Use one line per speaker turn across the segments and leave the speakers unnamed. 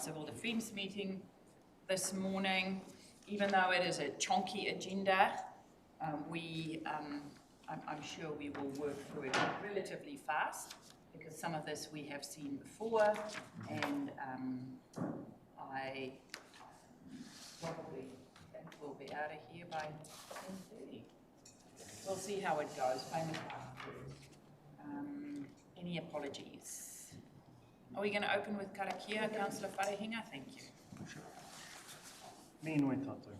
Civil Defence meeting this morning. Even though it is a chonky agenda, I'm sure we will work through it relatively fast, because some of this we have seen before, and I probably think we'll be out of here by 10:30. We'll see how it goes. Any apologies? Are we going to open with Karakia, Councillor Wharehinga? Thank you.
Me noi tātou.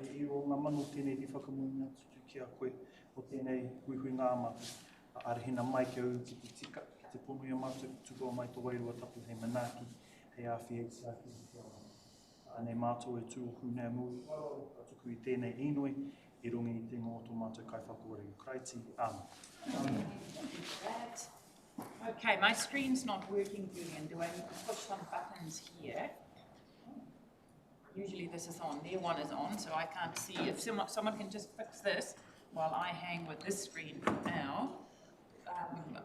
I o ngā manu tēnei te whakamuinga tutu ki a koe o tēnei hui ngā matu. Arehina mai ki au ki te tika, ki te ponu ia matu, tuko mai tō wairua tapu hei manaki, hei awhi e tiaki i te awa. Anei mātou e tūhu nea muri, tuku i tēnei inoi, I rungi I te ngō tō mātou kai whakaore i Kraiti. Amen.
Okay, my screen's not working, Julian. Do I need to push some buttons here? Usually this is on, their one is on, so I can't see. If someone can just fix this while I hang with this screen for now.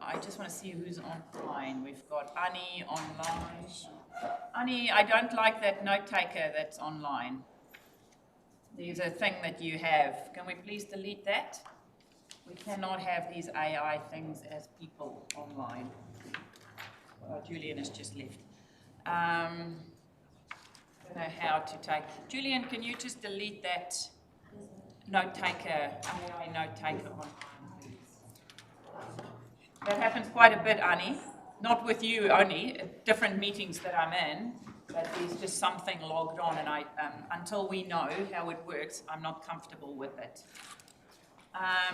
I just want to see who's online. We've got Annie online. Annie, I don't like that note taker that's online. There's a thing that you have. Can we please delete that? We cannot have these AI things as people online. Julian has just left. I don't know how to take. Julian, can you just delete that note taker, AI note taker online? That happens quite a bit, Annie. Not with you only, at different meetings that I'm in, but there's just something logged on, and until we know how it works, I'm not comfortable with it.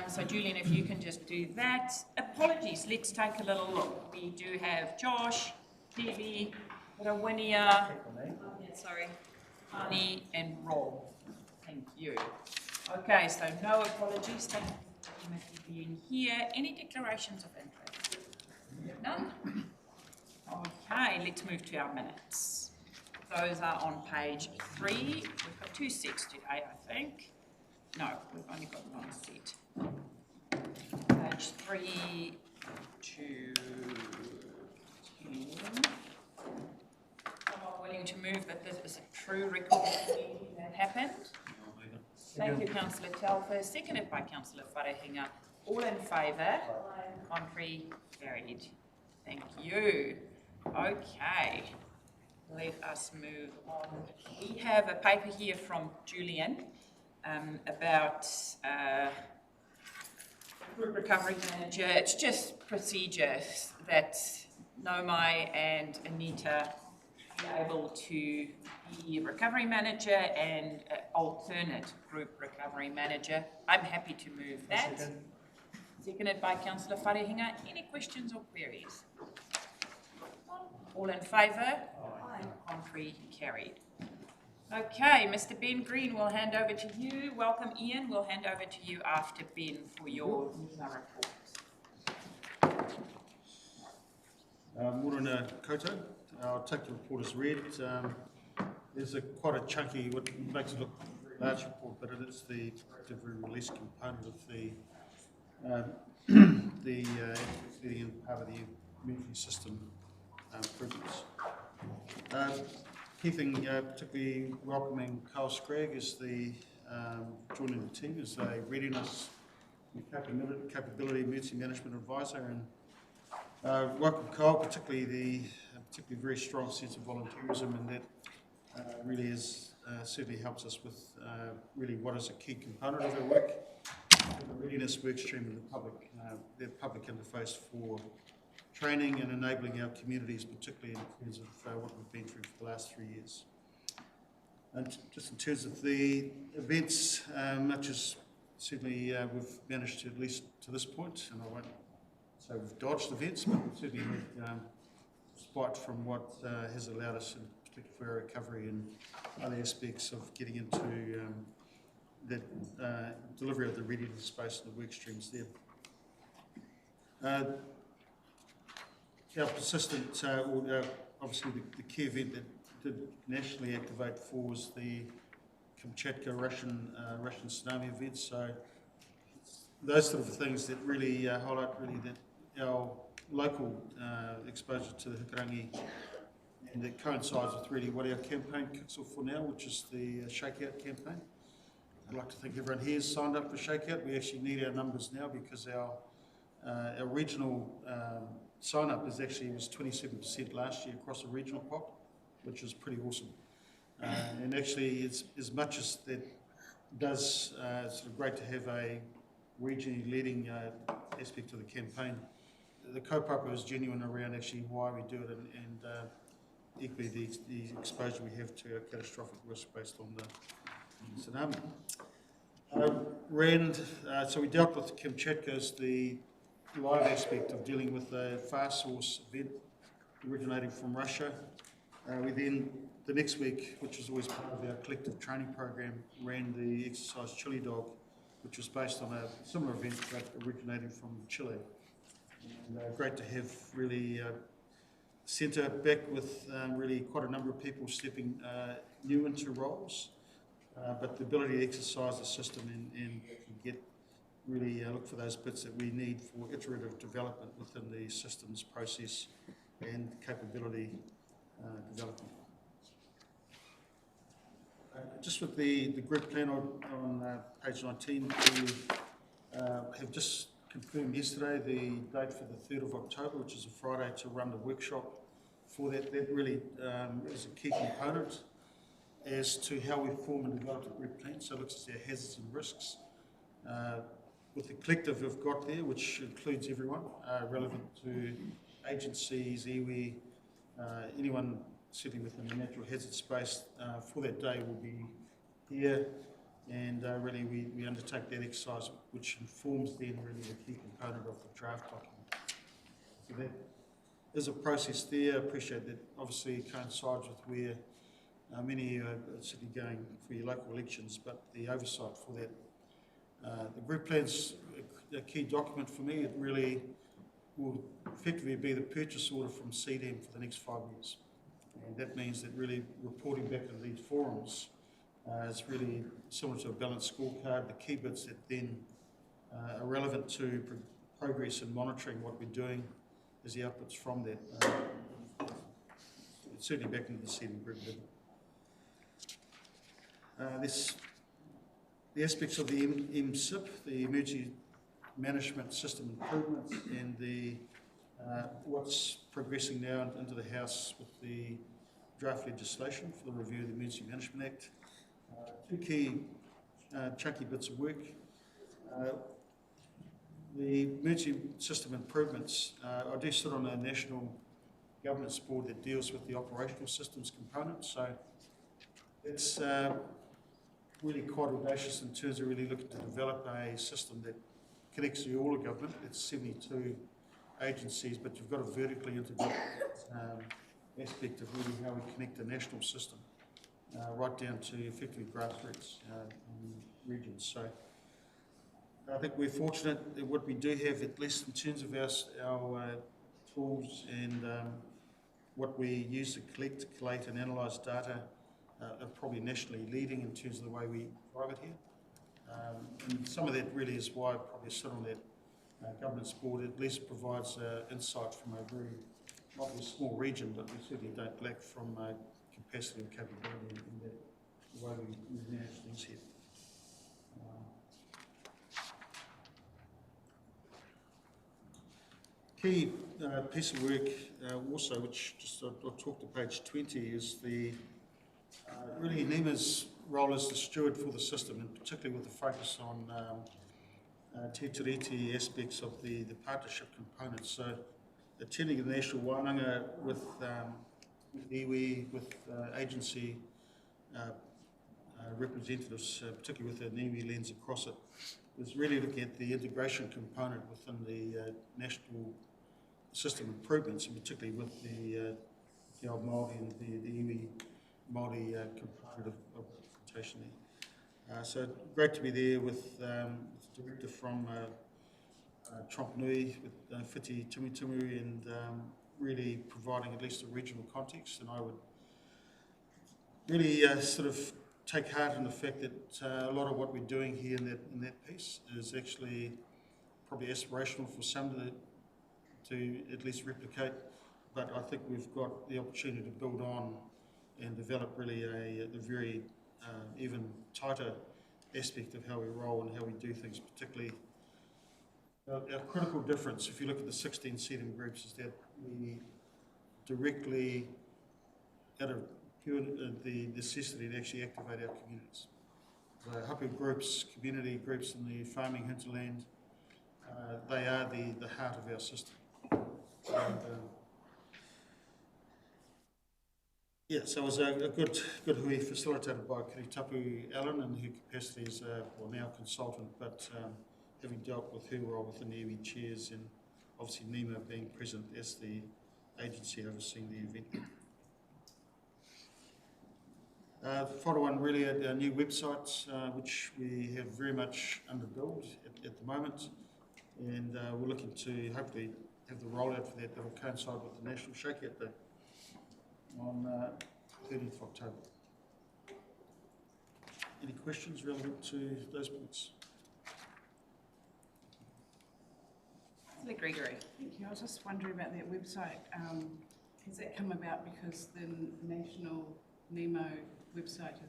So Julian, if you can just do that. Apologies, let's take a little look. We do have Josh, Debbie, Rawinia, sorry, Annie and Rob. Thank you. Okay, so no apologies. Thank you for being here. Any declarations of interest? None? Okay, let's move to our minutes. Those are on page 3. We've got 2 sets today, I think. No, we've only got 1 set. Page 3 to 10. Someone willing to move that this is a true record that happened? Thank you, Councillor Telfer. Seconded by Councillor Wharehinga. All in favour? Contrary? Carried. Thank you. Okay. Let us move on. We have a paper here from Julian about Group Recovery Manager. It's just procedures that Nomai and Anita be able to be Recovery Manager and alternate Group Recovery Manager. I'm happy to move that. Seconded by Councillor Wharehinga. Any questions or queries? All in favour? Contrary? Carried. Okay, Mr. Ben Green, we'll hand over to you. Welcome, Ian. We'll hand over to you after Ben for your report.
Morena koutou. I'll take the report as read. There's quite a chunky, what makes it look a large report, but it is the directive release component of the part of the immunity system improvements. Key thing, particularly welcoming Carl Scragg as joining the team as a readiness and capability emergency management advisor, and welcome Carl, particularly very strong sense of volunteerism, and that really certainly helps us with really what is a key component of our work, the readiness work stream and the public interface for training and enabling our communities, particularly in terms of what we've been through for the last 3 years. And just in terms of the events, much as certainly we've managed to, at least to this point, and I won't say we've dodged events, but we've certainly had respite from what has allowed us, in particular for our recovery and other aspects of getting into the delivery of the readiness space and the work streams there. Our persistent, obviously the key event that did nationally activate for was the Kamchatka Russian tsunami event. So those sort of things that really highlight really that our local exposure to the Hikarangi and it coincides with really what our campaign kicks off for now, which is the Shakeout campaign. I'd like to think everyone here has signed up for Shakeout. We actually need our numbers now because our regional sign-up was 27% last year across the regional pop, which is pretty awesome. And actually, it's, as much as that does sort of great to have a regionally leading aspect to the campaign, the kaupapa is genuine around actually why we do it and equally the exposure we have to a catastrophic risk based on the tsunami. RAND, so we dealt with Kamchatka as the live aspect of dealing with a far source event originating from Russia. We then, the next week, which was always part of our collective training program, ran the exercise Chili Dog, which was based on a similar event but originating from Chile. And, great to have really centre back with really quite a number of people stepping new into roles, but the ability to exercise the system and get really look for those bits that we need for iterative development within the systems process and capability development. Just with the group plan on page 19, we have just confirmed yesterday the date for the 3rd of October, which is a Friday, to run the workshop for that. That really is a key component as to how we form and develop the group plan. So it looks at our hazards and risks. With the collective we've got there, which includes everyone relevant to agencies, iwi, anyone sitting within the natural hazard space for that day will be here, and really we undertake that exercise, which informs then really the key component of the draft document. So that is a process there. I appreciate that obviously it coincides with where many are sitting going for your local elections, but the oversight for that. The group plan's a key document for me. It really will effectively be the purchase order from CDEM for the next 5 years. And that means that really reporting back in these forums is really similar to a balanced scorecard. The key bits that then are relevant to progress and monitoring what we're doing is the outputs from that. It's certainly back into the CDEM group. The aspects of the MSIP, the Emergency Management System Improvements, and the what's progressing now into the House with the draft legislation for the review of the Emergency Management Act. Two key chunky bits of work. The Emergency System Improvements, I do sit on a national governance board that deals with the operational systems component, so it's really quite audacious in terms of really looking to develop a system that connects to all of government. It's 72 agencies, but you've got a vertically integrated aspect of really how we connect the national system right down to effectively grassroots regions. So I think we're fortunate that what we do have, at least in terms of our tools and what we use to collate and analyse data, are probably nationally leading in terms of the way we drive it here. And some of that really is why I probably sit on that governance board. It at least provides insight from a very, not a small region, but we certainly don't lack from capacity and capability in that, the way we manage things here. Key piece of work also, which just I'll talk to page 20, is the really NEMA's role as the steward for the system, and particularly with the focus on te tiriti aspects of the partnership components. So attending the national wānanga with iwi, with agency representatives, particularly with an iwi lens across it, was really looking at the integration component within the national system improvements, and particularly with the Te Ao Māori and the iwi Māori component of presentation there. So great to be there with the director from Tromp-Nui, with Whiti Tumutumu, and really providing at least a regional context. And I would really sort of take heart in the fact that a lot of what we're doing here in that piece is actually probably aspirational for some to at least replicate but I think we've got the opportunity to build on and develop really a very even tighter aspect of how we roll and how we do things, particularly our critical difference, if you look at the 16 CDEM groups, is that we directly, out of pure the necessity to actually activate our communities. The hapu groups, community groups in the farming hinterland, they are the heart of our system. And, yeah, so it was a good hui facilitated by Kiritapu Allen in her capacity as now consultant, but having dealt with her role within the iwi chairs and obviously NEMA being present as the agency overseeing the event. The final one really our new websites, which we have very much under build at the moment, and we're looking to hopefully have the rollout for that will coincide with the National Shakeout Day on 30th of October. Any questions relevant to those points?
Gregory.
Thank you. I was just wondering about that website. Has that come about because the national NEMO website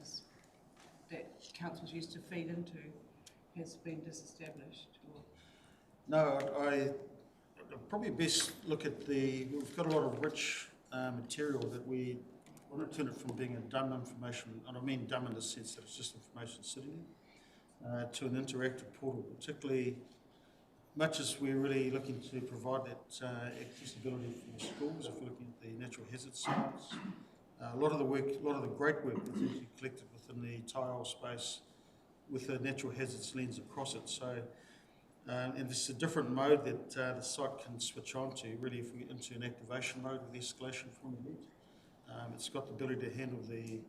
that councils used to feed into has been disestablished? Or?
No, I'd probably best look at we've got a lot of rich material that we want to turn it from being a dumb information, and I mean dumb in the sense that it's just information sitting there, to an interactive portal, particularly much as we're really looking to provide that accessibility for the schools. If we're looking at the natural hazard science, a lot of the great work is actually collected within the tile space with the natural hazards lens across it. So, and this is a different mode that the site can switch on to, really, if we get into an activation mode with escalation from the event. It's got the ability to handle the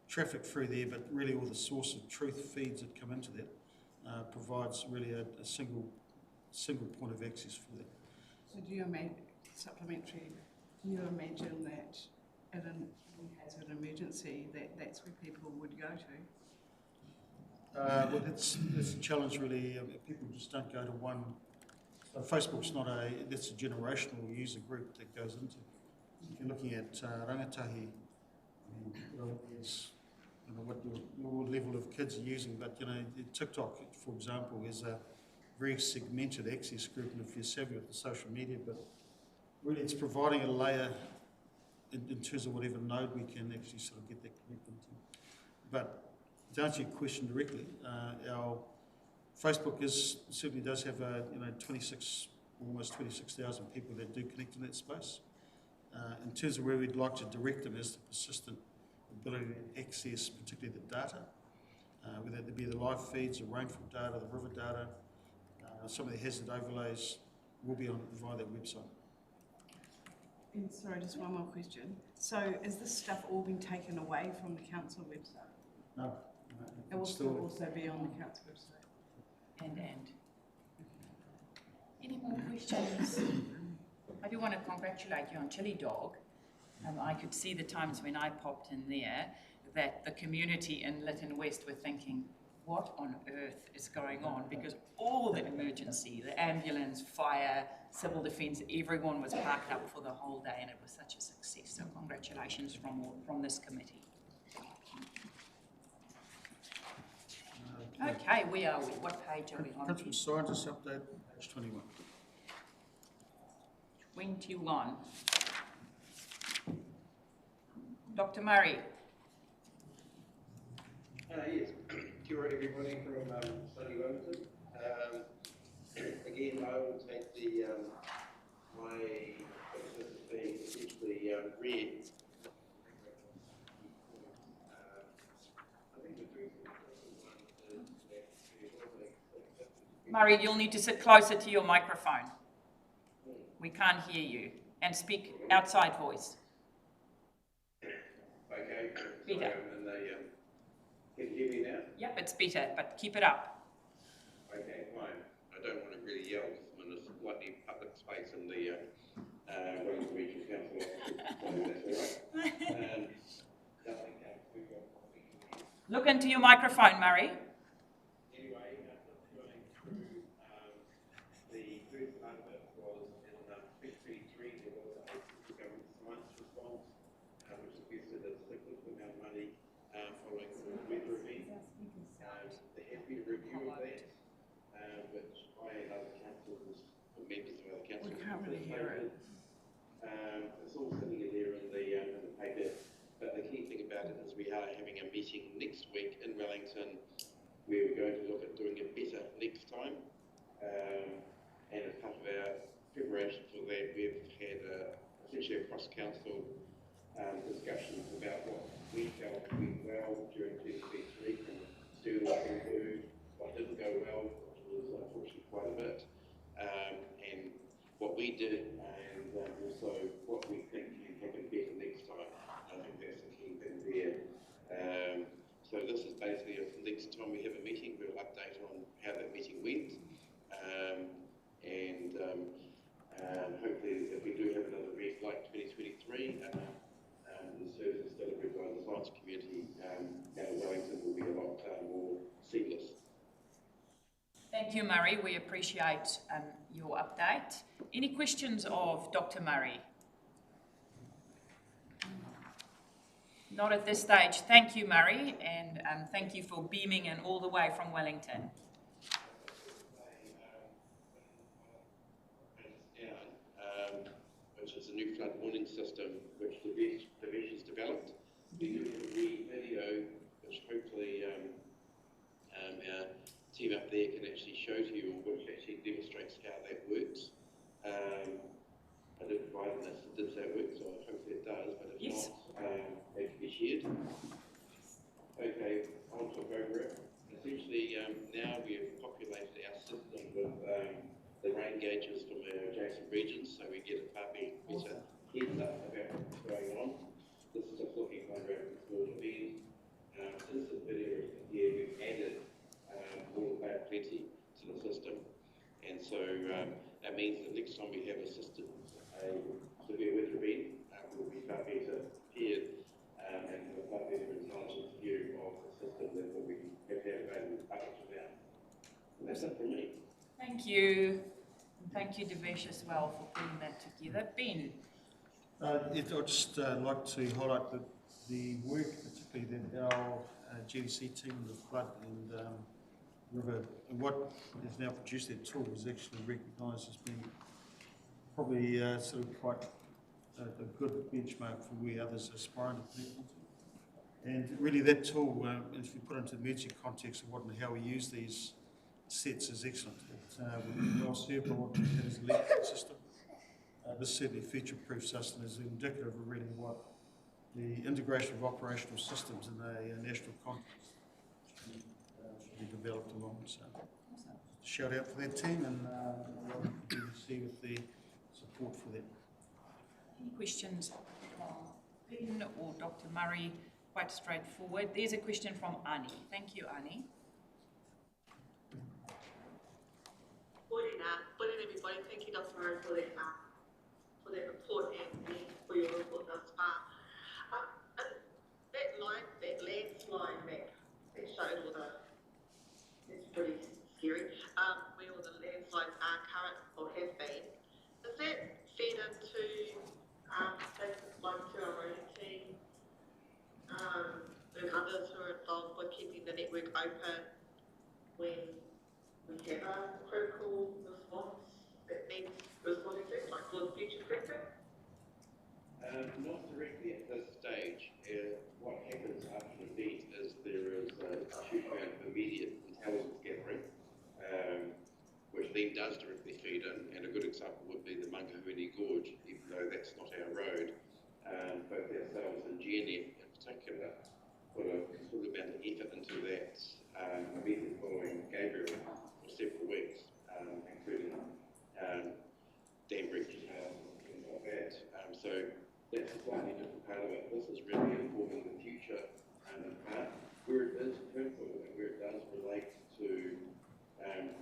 traffic through there, but really all the source of truth feeds that come into that provides really a single point of access for that.
So do you imagine that in an emergency that's where people would go to?
Well, that's a challenge really. People just don't go to one. So Facebook's that's a generational user group that goes into. If you're looking at rangatahi, it's what your level of kids are using, but TikTok, for example, is a very segmented access group, and if you're savvy with the social media, but really it's providing a layer in terms of whatever node we can actually sort of get that connected to. But to answer your question directly, our Facebook certainly does have almost 26,000 people that do connect in that space. In terms of where we'd like to direct them is the persistent ability to access particularly the data, whether it be the live feeds, the rainfall data, the river data, some of the hazard overlays will be on via that website.
And sorry, just one more question. So is this stuff all been taken away from the council website?
No.
It will still also be on the council website?
And. Any more questions? I do want to congratulate you on Chili Dog. I could see the times when I popped in there that the community in Lytton West were thinking, what on earth is going on? Because all the emergency, the ambulance, fire, civil defence, everyone was parked up for the whole day, and it was such a success. So congratulations from this committee. Okay, where are we? What page are we on?
Principal Scientist Update, page 21.
21. Dr. Murray.
Yes, kia ora everybody from sunny Wellington. Again, I will take my business as being essentially red. I think the truth is that
Murray, you'll need to sit closer to your microphone. We can't hear you. And speak outside voice.
okay,
Better.
can you hear me now?
Yep, it's better, but keep it up.
Okay, fine. I don't want to really yell because I'm in a slightly public space in the Wellington Regional Council office, so that's all right.
Look into your microphone, Murray.
Anyway, going through the first part of it was in Big 3, there was a government
We can't really hear it.
It's all sitting in there in the paper, but the key thing about it is we are having a meeting next week in Wellington where we're going to look at doing it better next time. And as part of our preparation for that, we've had essentially a cross-council discussions about what we felt went well during 2023 from external things to what didn't go well, which was unfortunately quite a bit, and what we did, and also what we think can happen better next time. I think that's the key thing there. So this is basically the next time we have a meeting, we'll update on how that meeting went, and hopefully if we do have another week like 2023, the services delivered by the science community out of Wellington will be a lot more seamless.
Thank you, Murray. We appreciate your update. Any questions of Dr. Murray? Not at this stage. Thank you, Murray, and thank you for beaming in all the way from Wellington.
Which is a new flood warning system which the Devesh has developed. We do have a video which hopefully our team up there can actually show to you, which actually demonstrates how that works. I did provide this, does that work? So hopefully it does, but if
yes.
not, it can be shared. Okay, I'll talk over it. Essentially, now we have populated our system with the rain gauges from our adjacent regions, so we get a far better heads up about what's going on. This is just looking under our small event. Since the video here, we've added more about plenty to the system, and so that means that next time we have a system, a severe weather event, we'll be far better prepared and have a far better intelligent view of the system than what we have had available up to now. And that's it from me.
Thank you. And thank you, Devesh, as well, for putting that together. Ben?
I'd just like to highlight the work, particularly that our GDC team, the flood and river, and what has now produced that tool is actually recognised as being probably sort of quite a good benchmark for where others aspire to be. And really that tool, if you put it into the emergency context of what and how we use these sets, is excellent. We're well served by what we have as a legacy system. This certainly future-proofs us and is indicative of really what the integration of operational systems in a national context should be developed along. So, shout out for that team and see with the support for that.
Any questions from Ben or Dr. Murray? Quite straightforward. There's a question from Ani. Thank you, Ani.
Morning everybody. Thank you, Dr. Murray, for that report and for your report thus far. That landslide map that showed all it's pretty scary, where all the landslides are current or have been. Does that feed into like to our own team and others who are involved with keeping the network open when we have a critical response that needs responding to, like for the future sector?
Not directly at this stage. What happens after an event is there is a huge amount of immediate intelligence gathering, which then does directly feed in, and a good example would be the Mangahuni Gorge, even though that's not our road. Both ourselves and GNF in particular put a considerable amount of effort into that event following Gabriel for several weeks, including dam breaches and things like that. So that's a slightly different part of it. This is really informing the future part. Where it is hurtful and where it does relate to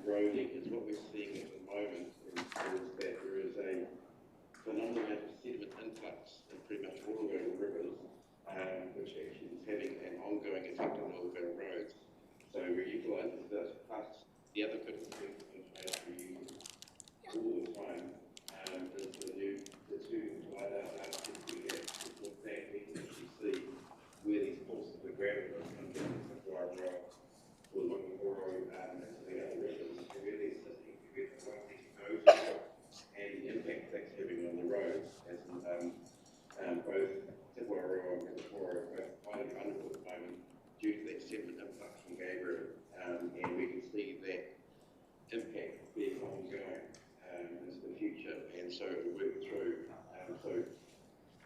roading is what we're seeing at the moment is that there is a phenomenal amount of sediment influx in pretty much all of our rivers, which actually is having an ongoing effect on all of our roads. So we're utilising this, plus the other critical thing of information we use all the time is the two LiDAR data sets we have. With that, we can actually see where these forces of gravity are coming down the Guardrail or the Wangahoro and the other rivers, and really assisting with what these goes and the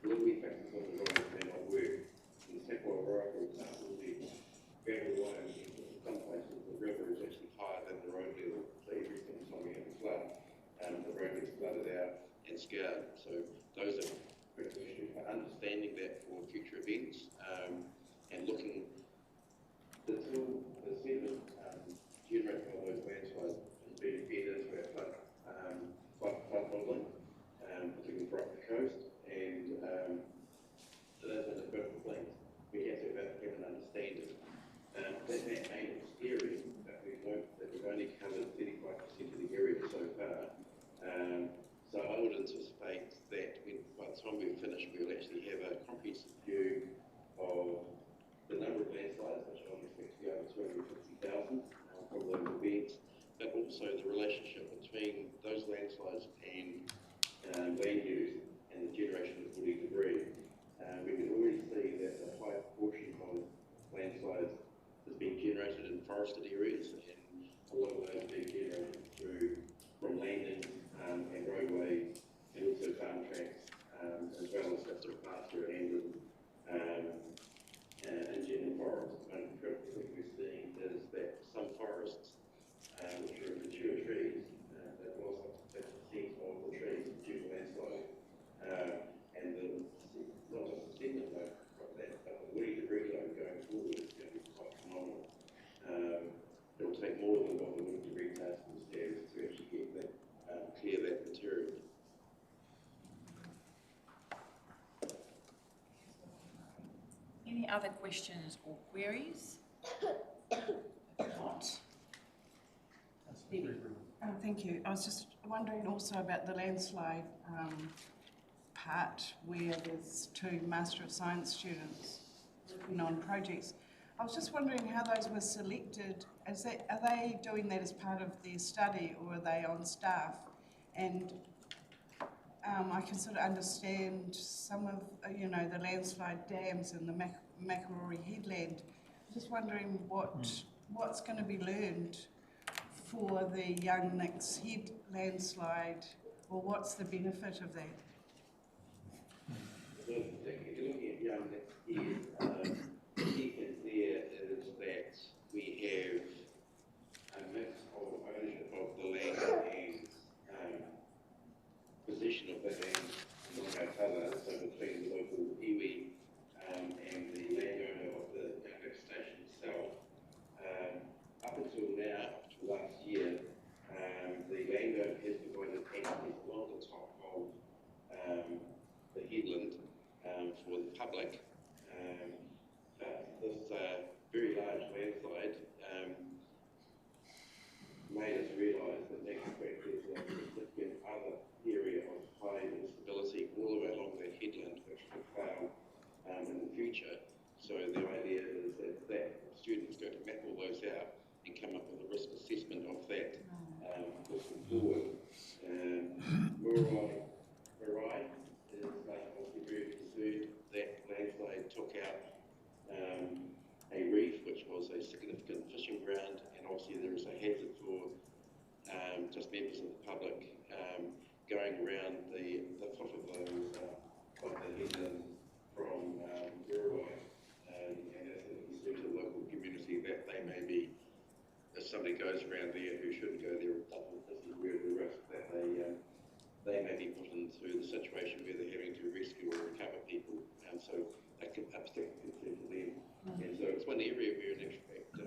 will be factors on the road may not work. In the Sequoia Road, for example, the gravel line in some places the river is actually higher than the road level. So every single time we have a flood, the road gets flooded out and scoured. So those are critical issues. But understanding that for future events and looking until the sediment generated by those landslides is being fed into our flood modelling, particularly for up the coast, and so that's one of the critical things. We have to have an understanding. That made it scary, but we know that we've only covered 35% of the area so far. So I would anticipate that by the time we're finished, we'll actually have a comprehensive view of the number of landslides, which I expect to be over 250,000 from those events, but also the relationship between those landslides and land use and the generation of woody debris. We can already see that a high proportion of landslides is being generated in forested areas, and a lot of those being generated from landings and roadways, and also farm tracks, as well as sort of pasture and in forests. One of the critical things we're seeing is that some forests, which are mature trees, they've lost up to 50% of the trees due to landslide. And not just the sediment load from that, but the woody debris load going forward is going to be quite phenomenal. It'll take more than what the woody debris task force has to actually get that, clear that material.
Any other questions or queries? Not.
Thank you. I was just wondering also about the landslide part where there's 2 Master of Science students working on projects. I was just wondering how those were selected. Are they doing that as part of their study, or are they on staff? And I can sort of understand some of, the landslide dams and the Makarori headland. Just wondering what's going to be learned for the Young Nicks Head landslide, or what's the benefit of that?
So if you're looking at Young Nicks Head, the key thing there is that we have a mix of ownership of the land and possession of the land among our other, so between the local iwi and the landowner of the Young Nicks station itself. Up until now, up to last year, the landowner has provided access along the top of the headland for the public. This very large landslide made us realise that in fact there's a significant other area of high instability all the way along that headland which could fail in the future. So the idea is that students go to map all those out and come up with a risk assessment of that looking forward. Murai is obviously very concerned. That landslide took out a reef which was a significant fishing ground, and obviously there is a hazard for just members of the public going around the top of those of the headland from Murai, and that's a concern to the local community that they may be, if somebody goes around there who shouldn't go there, this is where the risk that they may be put into the situation where they're having to rescue or recover people, and so that could upset the concern for them. And so it's one area where in expect the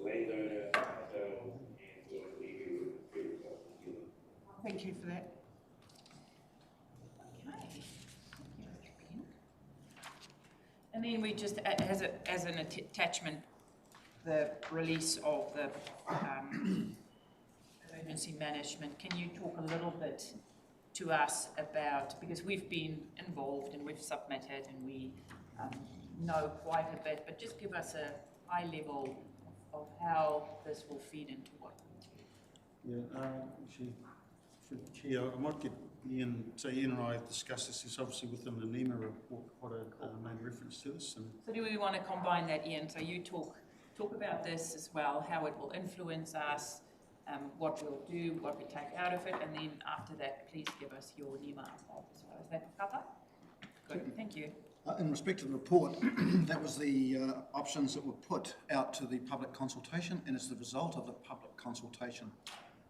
landowner, ourselves, and the local area would be results together.
Thank you for that.
Okay. And then we just, as an attachment, the release of the emergency management. Can you talk a little bit to us about, because we've been involved and we've submitted and we know quite a bit, but just give us a high level of how this will feed into what we do.
Yeah, actually, for Chair, I might get Ian, so Ian and I discussed this. It's obviously within the NEMA report, what I made reference to this. And
so do we want to combine that, Ian? So you talk about this as well, how it will influence us, what we'll do, what we take out of it, and then after that, please give us your NEMA update as well. Is that cover? Good, thank you.
In respect to the report, that was the options that were put out to the public consultation, and as the result of the public consultation,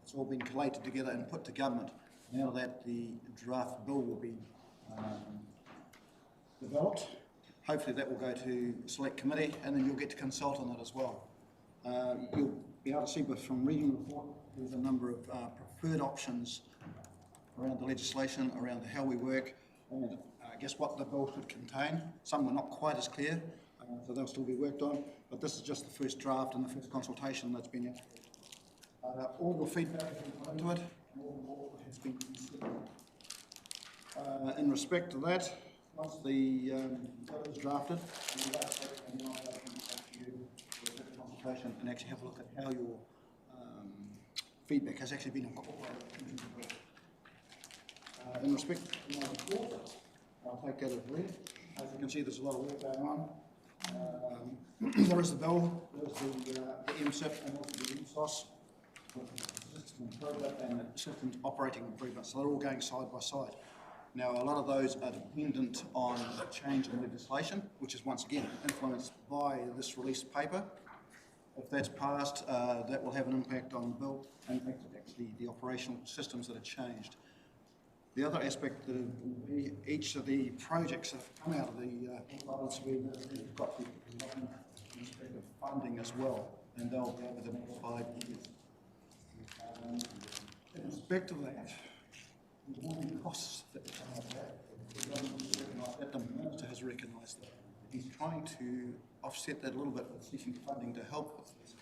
it's all been collated together and put to government. Now that the draft bill will be developed, hopefully that will go to select committee, and then you'll get to consult on it as well. You'll be able to see from reading the report, there's a number of preferred options around the legislation, around how we work, and I guess what the bill should contain. Some were not quite as clear, so they'll still be worked on, but this is just the first draft and the first consultation that's been out. All the feedback has been put into it, all has been considered. In respect to that, once the bill is drafted, we'll go to you for a consultation and actually have a look at how your feedback has actually been incorporated into the bill. In respect to my report, I'll take that as read. As you can see, there's a lot of work going on. There is the bill, there's the MSIP and also the ESOS, the system improvement and the systems operating improvements. So they're all going side by side. Now, a lot of those are dependent on the change in legislation, which is once again influenced by this released paper. If that's passed, that will have an impact on the bill and actually the operational systems that are changed. The other aspect will be each of the projects that have come out of the province, we've got the respective funding as well, and they'll be over the next 5 years. In respect of that, there will be costs that come out of that. The Minister has recognised that. He's trying to offset that a little bit with seeking funding to help with this.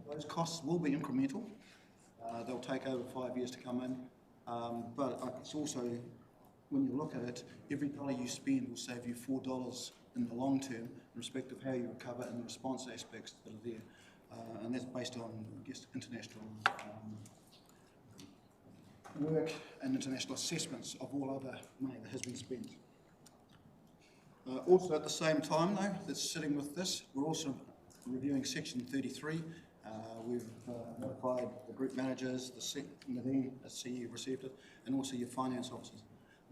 Those costs will be incremental. They'll take over 5 years to come in, but it's also, when you look at it, every dollar you spend will save you $4 in the long term in respect of how you recover and the response aspects that are there. And that's based on, I guess, international work and international assessments of all other money that has been spent. Also at the same time though, that's sitting with this, we're also reviewing section 33. We've notified the group managers, Nadine, as CEO, received it, and also your finance officers.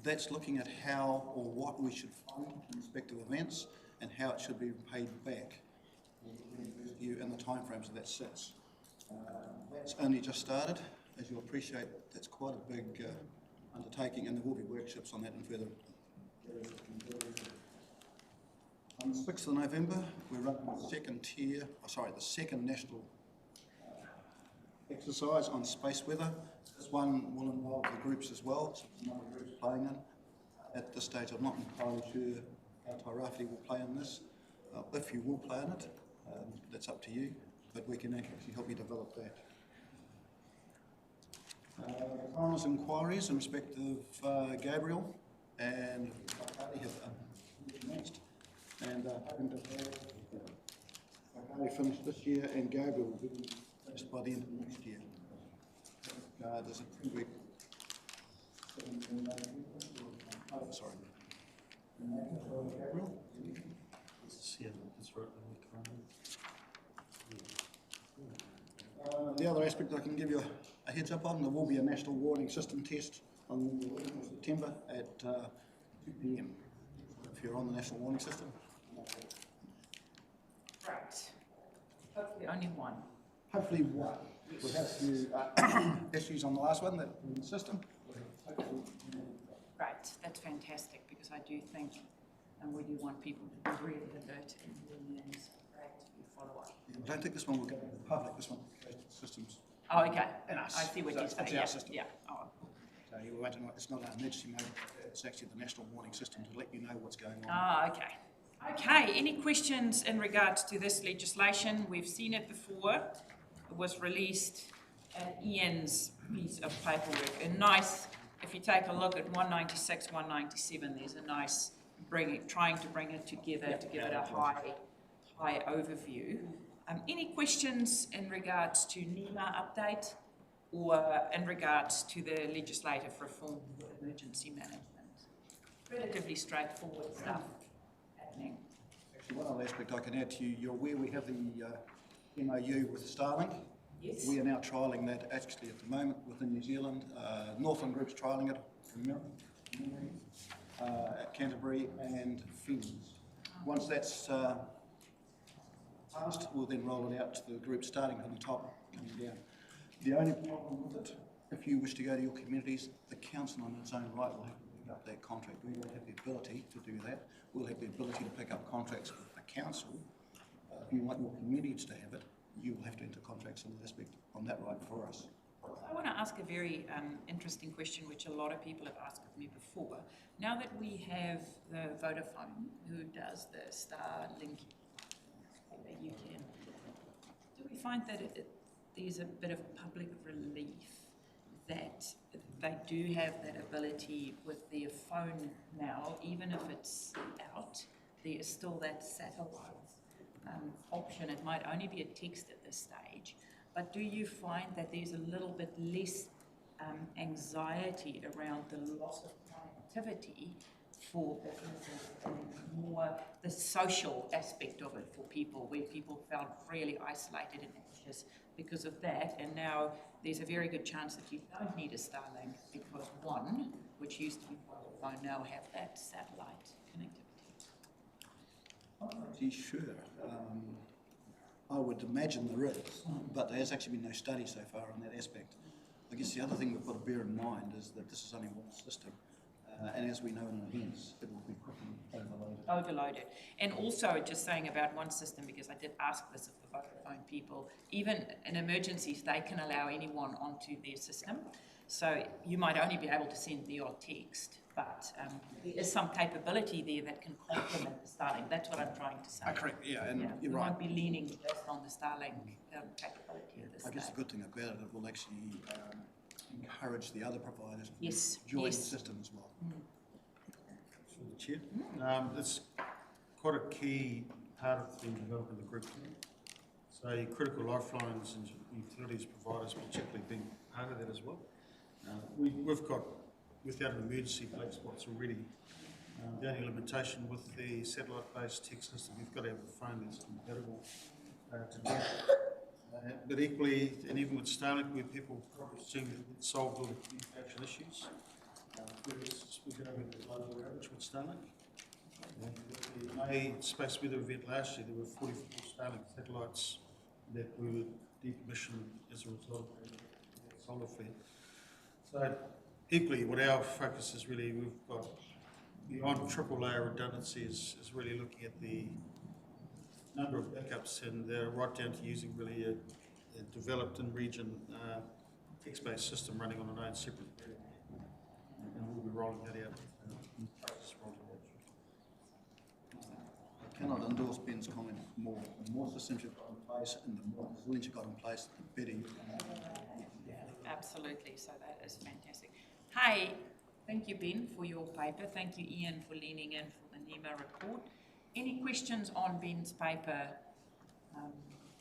That's looking at how or what we should fund in respect of events and how it should be paid back to you and the timeframes that sits. That's only just started. As you'll appreciate, that's quite a big undertaking, and there will be workshops on that and further. On the 6th of November, we're running the second national exercise on space weather. This one will involve the groups as well, so there's a number of groups playing in. At this stage, I'm not entirely sure how Tairāwhiti will play in this. If you will play in it, that's up to you, but we can actually help you develop that. Coroner's inquiries in respect of Gabriel and Karakia have commenced, and hoping to have finished this year, and Gabriel will be finished by the end of next year. There's a 2-week. Sorry. Gabriel? The other aspect I can give you a heads up on, there will be a national warning system test on the 11th of September at 2 p.m. if you're on the national warning system.
Right. Hopefully only one.
Hopefully one. We had a few issues on the last one, that in the system.
Right, that's fantastic, because I do think, and we do want people to be really alert and really great to follow up.
I don't think this one will go to the public, this one will go to the systems.
Oh, okay.
And us.
I see what
So
you're
it's
saying.
our
Yeah,
system.
yeah. Oh.
So you won't know, it's not an emergency mode, it's actually the national warning system to let you know what's going on.
Ah, okay. Okay, any questions in regards to this legislation? We've seen it before. It was released at Ian's piece of paperwork. A nice, if you take a look at 196, 197, there's a nice trying to bring it together to give it a high overview. Any questions in regards to NEMA update or in regards to the legislative reform for emergency management? Relatively straightforward stuff happening.
Actually, one other aspect I can add to you, you're aware we have the MOU with Starlink.
Yes.
We are now trialling that actually at the moment within New Zealand. Northland Group's trialling it from America. community, Canterbury and Finns. Once that's passed, we'll then roll it out to the group starting from the top, coming down. The only problem with it, if you wish to go to your communities, the council on its own right will have to pick up that contract. We won't have the ability to do that. We'll have the ability to pick up contracts with the council. If you want your communities to have it, you will have to enter contracts on that aspect, on that right for us.
I want to ask a very interesting question, which a lot of people have asked of me before. Now that we have the Vodafone, who does the Starlink, you can, do we find that there's a bit of public relief that they do have that ability with their phone now, even if it's out, there is still that satellite option. It might only be a text at this stage, but do you find that there's a little bit less anxiety around the loss of connectivity for businesses and more the social aspect of it for people, where people felt really isolated and anxious because of that, and now there's a very good chance that you don't need a Starlink because one, which used to be Vodafone, now have that satellite connectivity?
I'm not actually sure. I would imagine there is, but there has actually been no study so far on that aspect. I guess the other thing we've got to bear in mind is that this is only one system, and as we know in events, it will be quickly
Overloaded. And also just saying about one system, because I did ask this of the Vodafone people, even in emergencies, they can allow anyone onto their system. So you might only be able to send the odd text, but there is some capability there that can complement the Starlink. That's what I'm trying to say.
Correct, yeah, and
Yeah,
you're
we
right.
won't be leaning just on the Starlink capability of this.
I guess the good thing about it will actually encourage the other providers to
Yes,
join
yes.
the system as well.
Through the chair. It's quite a key part of the development of the group. So critical lifelines and utilities providers particularly being part of that as well. We've got, without an emergency, black spots already. The only limitation with the satellite-based text system, we've got to have a phone that's compatible to do that. But equally, and even with Starlink, where people probably assume that it solved all the communication issues, we're going to have a global outage with Starlink. With the May Space Weather event last year, there were 44 Starlink satellites that were decommissioned as a result of that solar flare. So equally, what our focus is really, we've got beyond triple layer redundancy is really looking at the number of backups, and right down to using really a developed in region text-based system running on an own separate grid. And we'll be rolling that out.
I cannot endorse Ben's comment more. The more systems you've got in place and the more resilience you've got in place, the better you can.
Absolutely, so that is fantastic. Hey, thank you, Ben, for your paper. Thank you, Ian, for leaning in for the NEMA report. Any questions on Ben's paper?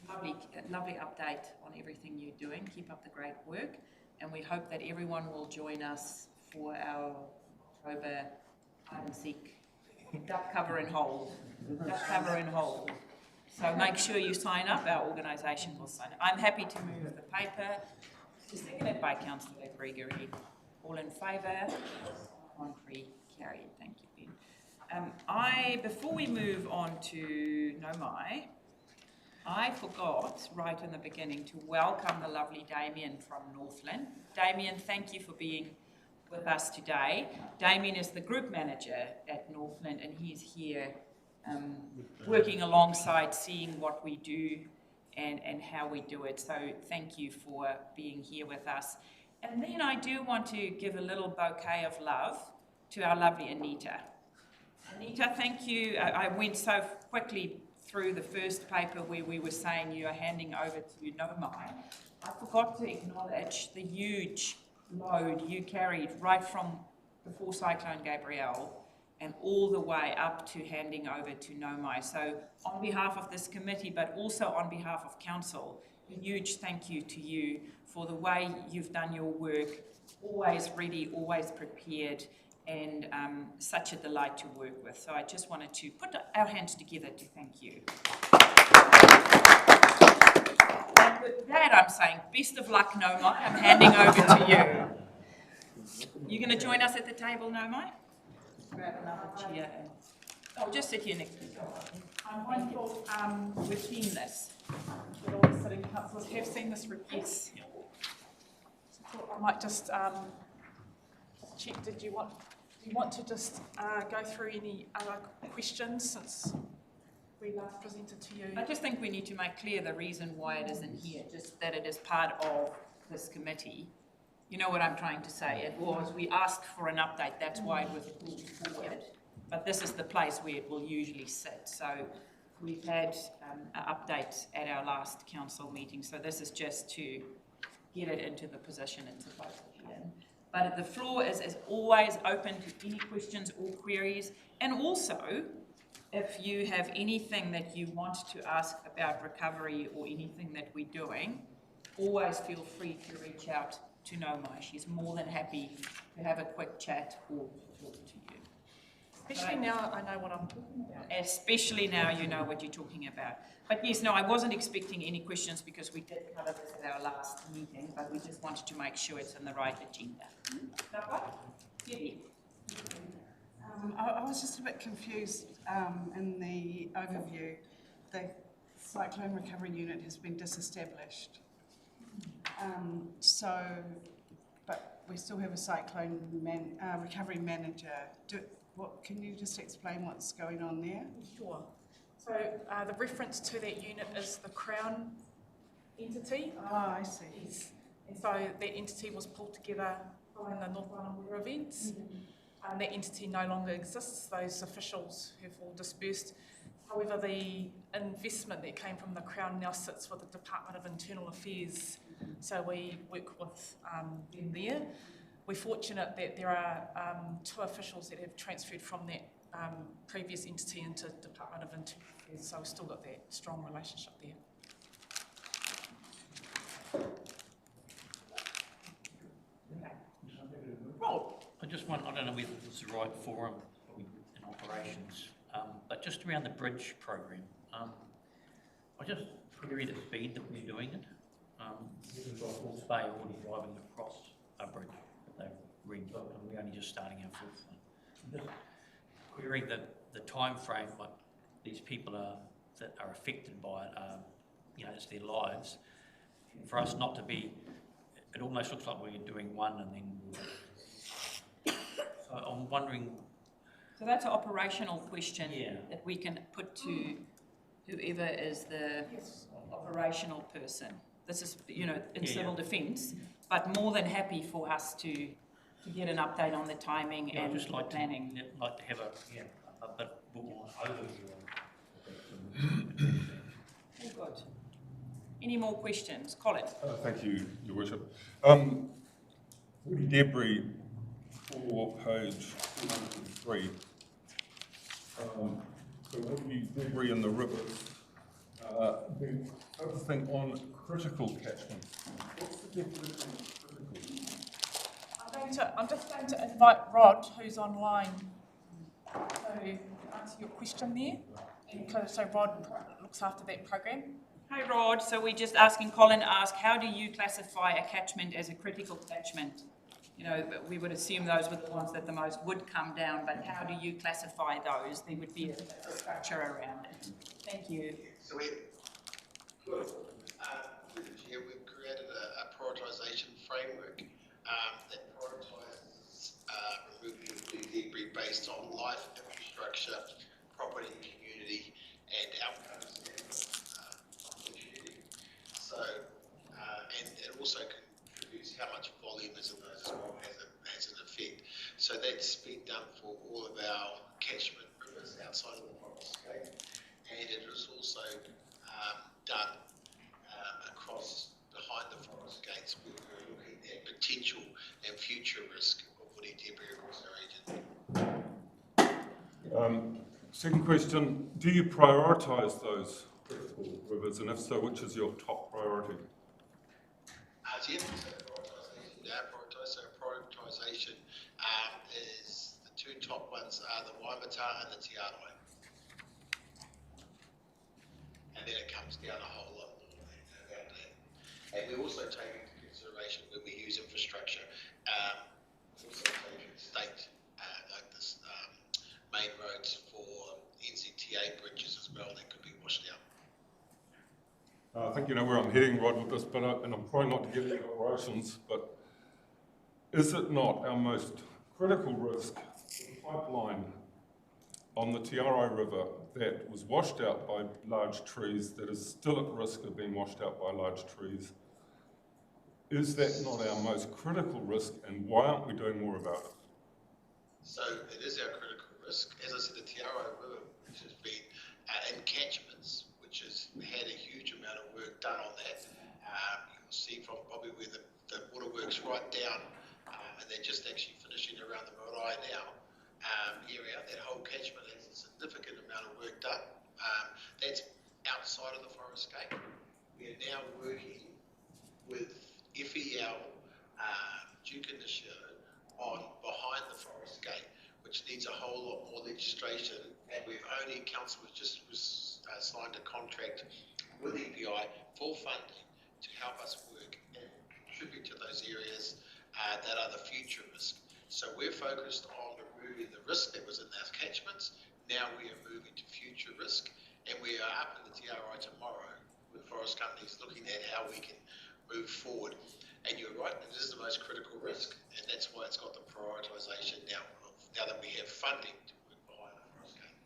Lovely update on everything you're doing. Keep up the great work, and we hope that everyone will join us for our October hide and seek duck cover and hold. Duck cover and hold. So make sure you sign up. Our organisation will sign up. I'm happy to move the paper. Seconded by Councillor Gregory. All in favour? 1-3 carried. Thank you, Ben. Before we move on to Nomai, I forgot right in the beginning to welcome the lovely Damien from Northland. Damien, thank you for being with us today. Damien is the group manager at Northland, and he's here working alongside, seeing what we do and how we do it. So thank you for being here with us. And then I do want to give a little bouquet of love to our lovely Anita. Anita, thank you. I went so quickly through the first paper where we were saying you are handing over to Nomai. I forgot to acknowledge the huge load you carried right from before Cyclone Gabrielle and all the way up to handing over to Nomai. So on behalf of this committee, but also on behalf of Council, a huge thank you to you for the way you've done your work, always ready, always prepared, and such a delight to work with. So I just wanted to put our hands together to thank you. And with that, I'm saying best of luck, Nomai. I'm handing over to you. You going to join us at the table now, Mike? Grab another chair. Oh, just sit here next to me. I'm mindful we've seen this. That all the sitting councillors have seen this request. So I thought I might just check. Do you want to just go through any other questions since we last presented to you? I just think we need to make clear the reason why it isn't here, just that it is part of this committee. You know what I'm trying to say? It was, we asked for an update, that's why it was pulled forward. But this is the place where it will usually sit. So we've had an update at our last council meeting, so this is just to get it into the position it's supposed to be in. But the floor is always open to any questions or queries, and also if you have anything that you want to ask about recovery or anything that we're doing, always feel free to reach out to Nomai. She's more than happy to have a quick chat or to talk to you. Especially now I know what I'm talking about. Especially now you know what you're talking about. But yes, no, I wasn't expecting any questions because we did cover this at our last meeting, but we just wanted to make sure it's in the right agenda.
I was just a bit confused in the overview. The Cyclone Recovery Unit has been disestablished. But we still have a Cyclone Recovery Manager. Can you just explain what's going on there?
Sure. So the reference to that unit is the Crown entity.
I see.
Yes. And so that entity was pulled together following the North Island weather events. That entity no longer exists. Those officials have all dispersed. However, the investment that came from the Crown now sits with the Department of Internal Affairs. So we work with them there. We're fortunate that there are 2 officials that have transferred from that previous entity into Department of Internal Affairs, so we've still got that strong relationship there.
Rob?
I don't know whether it's the right forum in operations, but just around the bridge program, I just query the speed that we're doing it. Wolf Bay are already driving across a bridge that they've rebuilt, and we're only just starting our 4th one. I'm just querying the time frame, like these people that are affected by it, it's their lives. For us not to be, it almost looks like we're doing one and then. So I'm wondering.
So that's an operational question
Yeah.
that we can put to whoever is the operational person. This is, in civil defence, but more than happy for us to get an update on the timing and
just like
planning.
Like to have a bit more overview
All good. Any more questions? Colin?
Thank you, Your Worship. Debris for page 203. So debris in the rivers. The other thing on critical catchment. What's the definition of critical?
I'm just going to invite Rod, who's online, to answer your question there. So Rod looks after that program.
Hi Rod, so we're just asking, Colin asked, how do you classify a catchment as a critical catchment? We would assume those were the ones that the most would come down, but how do you classify those? There would be a structure around it. Thank you.
So through the chair, we've created a prioritisation framework that prioritises removing of debris based on life, infrastructure, property, community, and outcomes of the community. So, and it also contributes how much volume is in those as well has an effect. So that's been done for all of our catchment rivers outside of the forest scape, and it is also done across behind the forest gates where we're looking at potential and future risk of woody debris across our region.
Second question, do you prioritise those critical rivers, and if so, which is your top priority?
So prioritisation is the 2 top ones are the Waimata and the Te Aroa. And then it comes down a whole lot more around that. And we also take into consideration when we use infrastructure,
also take state, like this, main roads for NZTA bridges as well that could be washed out.
I think you know where I'm heading, Rod, with this, but and I'm trying not to get into operations, but is it not our most critical risk, the pipeline on the Tiarai River that was washed out by large trees, that is still at risk of being washed out by large trees? Is that not our most critical risk, and why aren't we doing more about it?
So it is our critical risk. As I said, the Tiarai River, which has been in catchments, which has had a huge amount of work done on that. You'll see from probably where the waterworks right down, and they're just actually finishing around the Marae now area. That whole catchment has a significant amount of work done. That's outside of the forest gate. We are now working with FEL, Duke and the Show, on behind the forest gate, which needs a whole lot more legislation. And we've only, council has just signed a contract with EPI for funding to help us work and contribute to those areas that are the future risk. So we're focused on removing the risk that was in those catchments. Now we are moving to future risk, and we are up in the TRI tomorrow with forest companies looking at how we can move forward. And you're right, it is the most critical risk, and that's why it's got the prioritisation now that we have funding to work behind the forest gate.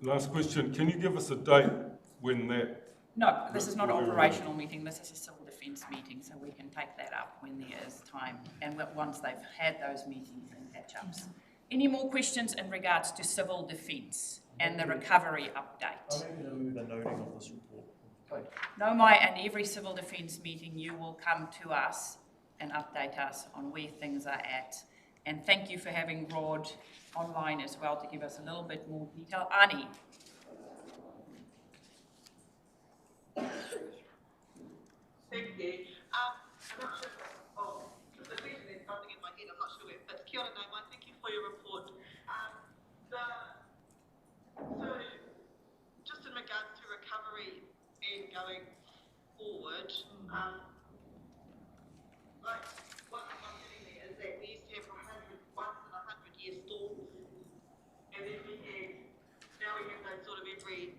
Last question, can you give us a date when that...
No, this is not an operational meeting, this is a civil defence meeting, so we can take that up when there is time, and once they've had those meetings and catch-ups. Any more questions in regards to civil defence and the recovery update?
I'm going to move the noting of this report.
Good. No, Mai, and every civil defence meeting you will come to us and update us on where things are at. And thank you for having Rod online as well to give us a little bit more detail. Ani.
Thank you. I'm not sure, just a question, there's something in my head, I'm not sure where, but kia ora, Naima, thank you for your report. So, just in regards to recovery and going forward, like, one thing I'm getting there is that we used to have once in a 100-year storms, and then now we have those sort of every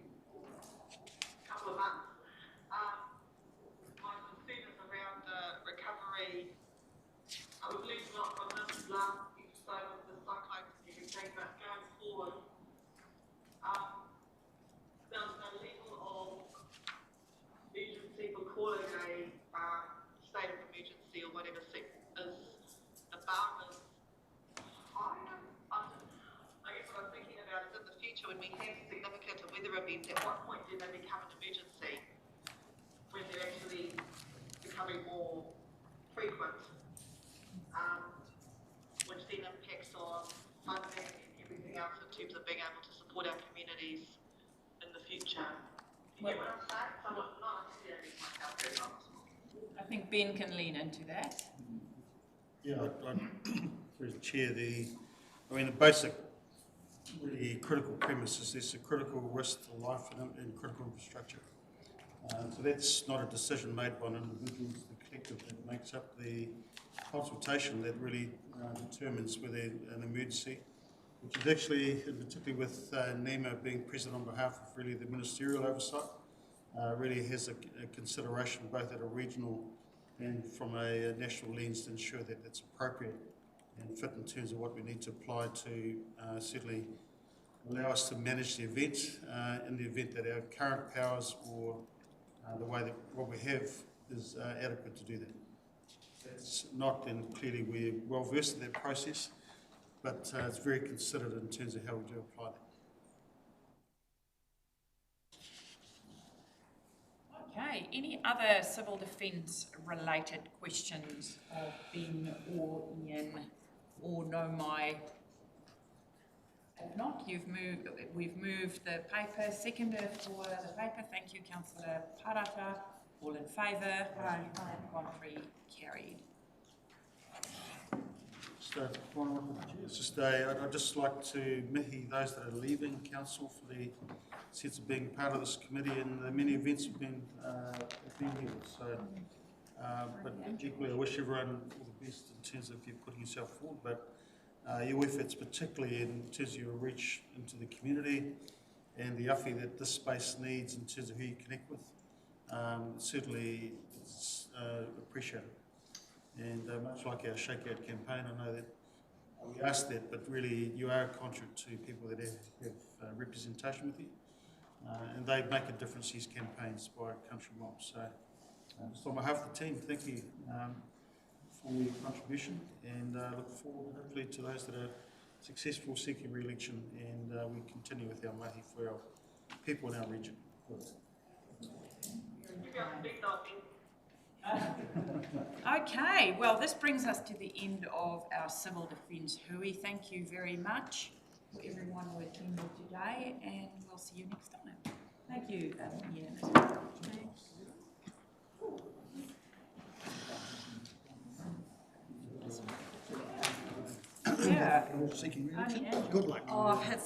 couple of months. My concern is around the recovery. We've learned a lot from this last episode of the cyclones and everything, but going forward, there's no level of urgency for calling a state of emergency or whatever is the bar is higher. I guess what I'm thinking about is in the future when we have significant weather events, at what point do they become an emergency? When they're actually becoming more frequent, which then impacts on funding and everything else in terms of being able to support our communities in the future. Do you get what I'm saying? So I'm not necessarily myself very well.
I think Ben can lean into that.
Yeah, through the chair, the basic, really critical premise is there's a critical risk to life and critical infrastructure. So that's not a decision made by an individual, it's the collective that makes up the consultation that really determines whether an emergency, which is actually, particularly with NEMA being present on behalf of really the ministerial oversight, really has a consideration both at a regional and from a national lens to ensure that it's appropriate and fit in terms of what we need to apply to certainly allow us to manage the event in the event that our current powers or the way that what we have is adequate to do that. It's not, and clearly we're well versed in that process, but it's very considered in terms of how we do apply that.
Okay, any other civil defence related questions of Ben or Ian or No Mai? If not, we've moved the paper. Seconder for the paper. Thank you, Councillor Parata. All in favour? Aye. Contrary? Carried.
So, I'd just like to mihi those that are leaving council for the sense of being part of this committee and the many events we've been here. So, But equally, I wish everyone all the best in terms of you putting yourself forward, but your efforts, particularly in terms of your reach into the community and the awhi that this space needs in terms of who you connect with, certainly it's appreciated. And much like our Shake Out campaign, I know that we asked that, but really you are a conduit to people that have representation with you. And they make a difference, these campaigns, by country mops. So, just on behalf of the team, thank you for your contribution, and look forward, hopefully, to those that are successful seeking re-election, and we continue with our mahi for our people in our region.
Okay, well, this brings us to the end of our Civil Defence Hui. Thank you very much for everyone who attended today, and we'll see you next time. Thank you, Ian. Yeah.
Seeking re-election.
Only Andrew.
Good luck.
Oh, it's